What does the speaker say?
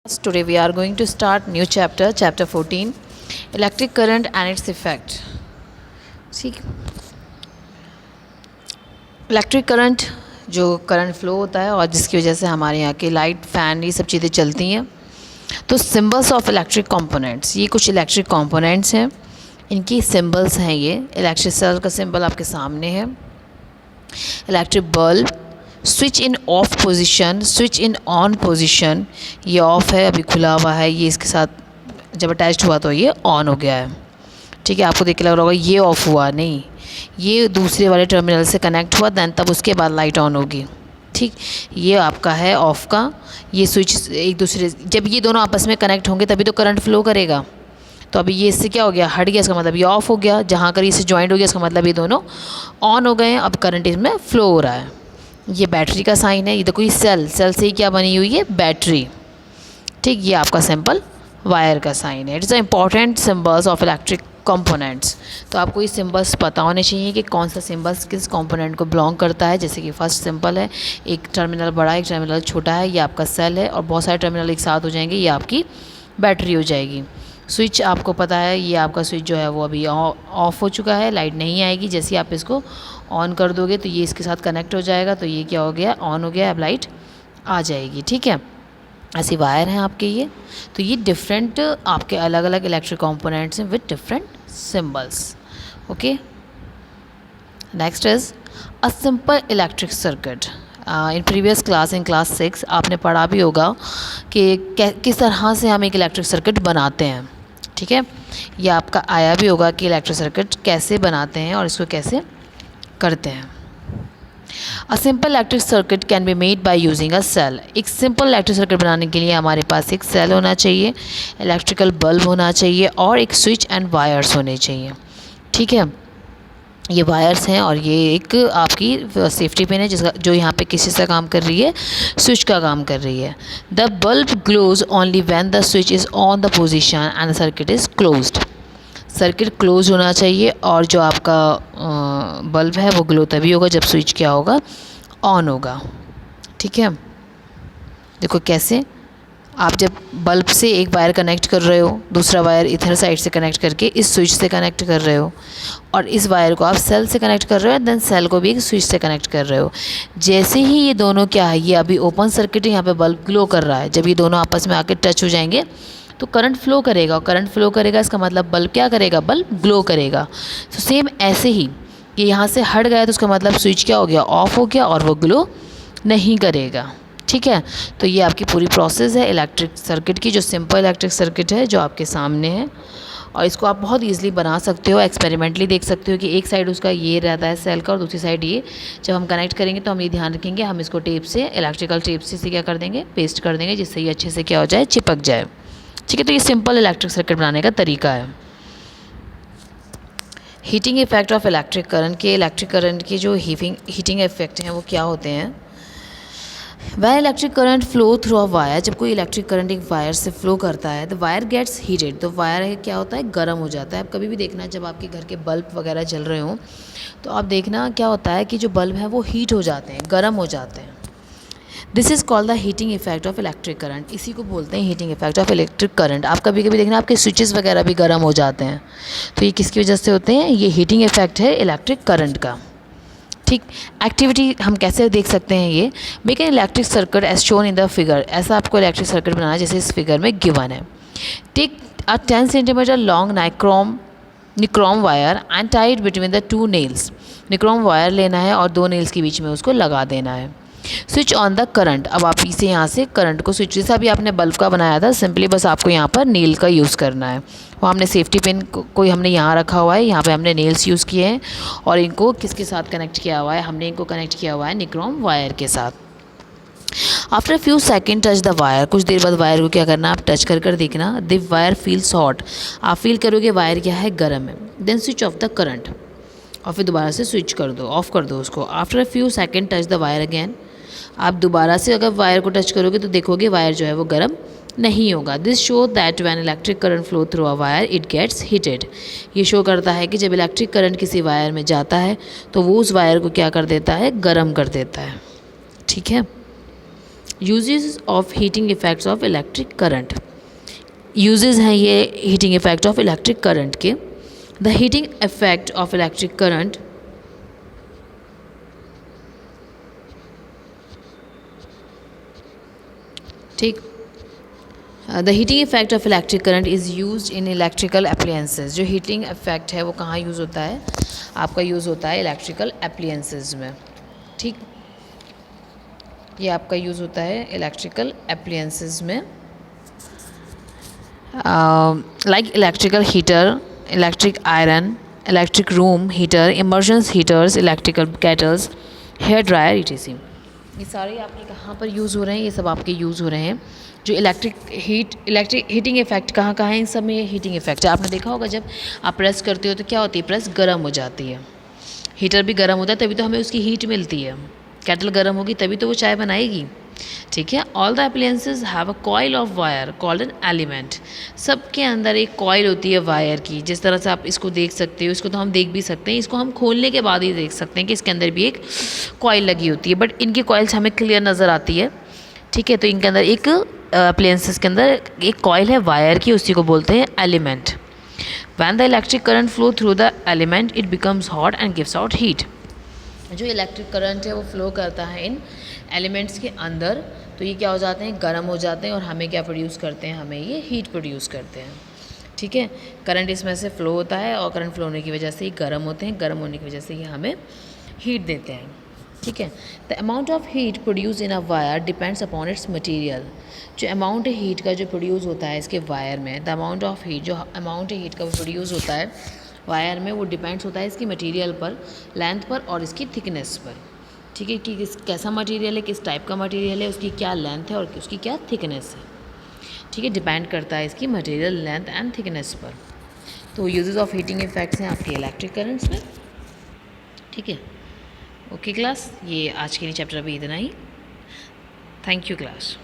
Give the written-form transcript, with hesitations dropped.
Today we are going to start new chapter, chapter 14, electric current and its effect. ठीक, electric current जो current flow होता है और जिसकी वजह से हमारे यहाँ के लाइट, फैन, ये सब चीज़ें चलती हैं. तो सिंबल्स ऑफ इलेक्ट्रिक कंपोनेंट्स, ये कुछ इलेक्ट्रिक कंपोनेंट्स हैं, इनकी सिंबल्स हैं. ये इलेक्ट्रिक सेल का सिंबल आपके सामने है. Electric bulb, switch in of position, switch in on position. ये ऑफ है, अभी खुला हुआ है, ये इसके साथ जब अटैच्ड हुआ तो ये ऑन हो गया है. ठीक है, आपको देख के लग रहा होगा ये ऑफ हुआ, नहीं, ये दूसरे वाले टर्मिनल से कनेक्ट हुआ, दैन तब उसके बाद लाइट ऑन होगी. ठीक, ये आपका है ऑफ का. ये स्विच एक दूसरे, जब ये दोनों आपस में कनेक्ट होंगे तभी तो करंट फ्लो करेगा. तो अभी ये इससे क्या हो गया, हट गया, इसका मतलब ये ऑफ हो गया. जहाँ कर इससे ज्वाइंट हो गया, इसका मतलब ये दोनों ऑन हो गए हैं. अब करंट इसमें फ्लो हो रहा है. ये बैटरी का साइन है. ये देखो, ये सेल से ही क्या बनी हुई है, बैटरी. ठीक, ये आपका सिंपल वायर का साइन है. It's the important symbols of electric components. तो आपको ये सिंबल्स पता होने चाहिए कि कौन सा सिंबल्स किस कंपोनेंट को बिलोंग करता है. जैसे कि फर्स्ट सिंपल है, एक टर्मिनल बड़ा, एक टर्मिनल छोटा है, ये आपका सेल है, और बहुत सारे टर्मिनल एक साथ हो जाएंगे, ये आपकी बैटरी हो जाएगी. स्विच आपको पता है, ये आपका स्विच जो है वो अभी ऑफ हो चुका है, लाइट नहीं आएगी. जैसे ही आप इसको ऑन कर दोगे तो ये इसके साथ कनेक्ट हो जाएगा, तो ये क्या हो गया, ऑन हो गया, अब लाइट आ जाएगी. ठीक है, ऐसे वायर हैं आपके ये. तो ये डिफरेंट आपके अलग अलग इलेक्ट्रिक कंपोनेंट्स हैं with different symbols. Okay, next is a simple electric circuit. In previous class, in class 6 आपने पढ़ा भी होगा कि किस तरह से हम एक इलेक्ट्रिक सर्किट बनाते हैं. ठीक है, ये आपका आया भी होगा कि इलेक्ट्रिक सर्किट कैसे बनाते हैं और इसको कैसे करते हैं. A simple electric circuit can be made by using a cell. एक सिंपल इलेक्ट्रिक सर्किट बनाने के लिए हमारे पास एक सेल होना चाहिए, इलेक्ट्रिकल बल्ब होना चाहिए, और एक स्विच एंड वायर्स होने चाहिए. ठीक है, ये वायर्स हैं और ये एक आपकी सेफ्टी पिन है जिसका जो यहाँ पे किसी से काम कर रही है, स्विच का काम कर रही है. The bulb glows only when the switch is on the position and the circuit is closed. Circuit close होना चाहिए और जो आपका बल्ब है वो ग्लो तभी होगा जब स्विच क्या होगा, ऑन होगा. ठीक है, देखो कैसे, आप जब बल्ब से एक वायर कनेक्ट कर रहे हो, दूसरा वायर इधर साइड से कनेक्ट करके इस स्विच से कनेक्ट कर रहे हो, और इस वायर को आप सेल से कनेक्ट कर रहे हो, देन सेल को भी एक स्विच से कनेक्ट कर रहे हो. जैसे ही ये दोनों क्या है, ये अभी ओपन सर्किट है, यहाँ पे बल्ब ग्लो कर रहा है. जब ये दोनों आपस में आके टच हो जाएंगे तो करंट फ्लो करेगा, और करंट फ्लो करेगा इसका मतलब बल्ब क्या करेगा, बल्ब ग्लो करेगा. तो सेम ऐसे ही ये यहाँ से हट गया तो उसका मतलब स्विच क्या हो गया, ऑफ हो गया, और वो ग्लो नहीं करेगा. ठीक है, तो ये आपकी पूरी प्रोसेस है इलेक्ट्रिक सर्किट की, जो सिंपल इलेक्ट्रिक सर्किट है जो आपके सामने है. और इसको आप बहुत ईजिली बना सकते हो, एक्सपेरिमेंटली देख सकते हो कि एक साइड उसका ये रहता है सेल का, और दूसरी साइड ये. जब हम कनेक्ट करेंगे तो हम ये ध्यान रखेंगे, हम इसको टेप से, इलेक्ट्रिकल टेप से इसे क्या कर देंगे, पेस्ट कर देंगे, जिससे ये अच्छे से क्या हो जाए, चिपक जाए. ठीक है, तो ये सिंपल इलेक्ट्रिक सर्किट बनाने का तरीका है. Heating effect of electric current के जो हीटिंग इफेक्ट हैं वो क्या होते हैं. वह electric current flow through a wire, जब कोई इलेक्ट्रिक करंट एक वायर से फ्लो करता है, द वायर गेट्स हीटेड. तो वायर क्या होता है, गर्म हो जाता है. आप कभी भी देखना, जब आपके घर के बल्ब वगैरह जल रहे हों तो आप देखना क्या होता है कि जो बल्ब है वो हीट हो जाते हैं, गर्म हो जाते हैं. This is called the heating effect of electric current. इसी को बोलते हैं heating effect of electric current. आप कभी कभी देखना आपके स्विचेस वगैरह भी गर्म हो जाते हैं, तो ये किसकी वजह से होते हैं, ये हीटिंग इफेक्ट है इलेक्ट्रिक करंट का. ठीक, एक्टिविटी हम कैसे देख सकते हैं, ये make an electric circuit as shown in the figure. ऐसा आपको इलेक्ट्रिक सर्किट बनाना है जैसे इस फिगर में गिवन है. Take a 10 centimetre long nichrome wire and tied between the 2 nails. Nichrome wire लेना है और 2 नेल्स के बीच में उसको लगा देना है. Switch on the current. अब आप इसे यहाँ से करंट को स्विच, जैसा भी आपने बल्ब का बनाया था, सिंपली बस आपको यहाँ पर नील का यूज़ करना है. वो हमने सेफ्टी पिन कोई हमने यहाँ रखा हुआ है, यहाँ पे हमने नेल्स यूज़ किए हैं, और इनको किसके साथ कनेक्ट किया हुआ है, हमने इनको कनेक्ट किया हुआ है निक्रोम वायर के साथ. After few second touch the wire. कुछ देर बाद वायर को क्या करना, आप टच कर देखना. The wire feels hot. आप फील करोगे वायर क्या है, गर्म है. Then switch off the current, और फिर दोबारा से स्विच कर दो, ऑफ कर दो उसको. After few second touch the wire again. आप दोबारा से अगर वायर को टच करोगे तो देखोगे वायर जो है वो गर्म नहीं होगा. This show that when electric current flow through a wire it gets heated. ये शो करता है कि जब इलेक्ट्रिक करंट किसी वायर में जाता है तो वो उस वायर को क्या कर देता है, गर्म कर देता है. ठीक है, uses of heating effects of electric current, uses हैं ये heating effect of electric current के। The heating effect of electric current ठीक, the heating effect of electric current is used in electrical appliances. जो हीटिंग इफ़ेक्ट है वो कहाँ use होता है, आपका यूज़ होता है इलेक्ट्रिकल अप्लायंसेस में। ठीक, ये आपका यूज़ होता है इलेक्ट्रिकल अप्लायंसेस में, like electrical heater, electric iron, electric room heater, immersion heaters, electrical kettles, hair dryer etc। ये सारे आपके कहाँ पर यूज़ हो रहे हैं, ये सब आपके यूज़ हो रहे हैं। जो इलेक्ट्रिक हीटिंग इफ़ेक्ट कहाँ कहाँ है, इन सब में ये हीटिंग इफ़ेक्ट है। आपने देखा होगा जब आप प्रेस करते हो तो क्या होती है, प्रेस गर्म हो जाती है। हीटर भी गर्म होता है तभी तो हमें उसकी हीट मिलती है। केटल गर्म होगी तभी तो वो चाय बनाएगी। ठीक है। All the appliances have a coil of wire called an element. सबके अंदर एक कॉइल होती है वायर की। जिस तरह से आप इसको देख सकते हो, इसको तो हम देख भी सकते हैं, इसको हम खोलने के बाद ही देख सकते हैं कि इसके अंदर भी एक कॉइल लगी होती है, बट इनकी कॉइल्स हमें क्लियर नज़र आती है। ठीक है, तो इनके अंदर एक अप्लायंसेस के अंदर एक कॉइल है वायर की, उसी को बोलते हैं element. When the electric current flow through the element it becomes hot and gives out heat. जो इलेक्ट्रिक करंट है वो फ्लो करता है इन एलिमेंट्स के अंदर, तो ये क्या हो जाते हैं, गर्म हो जाते हैं और हमें क्या प्रोड्यूस करते हैं, हमें ये हीट प्रोड्यूस करते हैं। ठीक है, करंट इसमें से फ्लो होता है और करंट फ्लो होने की वजह से ये गर्म होते हैं, गर्म होने की वजह से ये हमें हीट देते हैं। ठीक है, the amount of heat produce in a wire depends upon its material. जो अमाउंट हीट का जो प्रोड्यूस होता है इसके वायर में, द अमाउंट ऑफ हीट, जो अमाउंट हीट का वो प्रोड्यूस होता है वायर में, वो डिपेंड्स होता है इसकी मटेरियल पर, लेंथ पर और इसकी थिकनेस पर। ठीक है, कि कैसा मटेरियल है, किस टाइप का मटेरियल है, उसकी क्या लेंथ है और उसकी क्या थिकनेस है। ठीक है, डिपेंड करता है इसकी मटेरियल लेंथ एंड थिकनेस पर। तो यूजेस ऑफ हीटिंग इफेक्ट्स हैं आपके इलेक्ट्रिक करंट्स में। ठीक है, ओके क्लास, ये आज के लिए चैप्टर अभी इतना ही। Thank you class.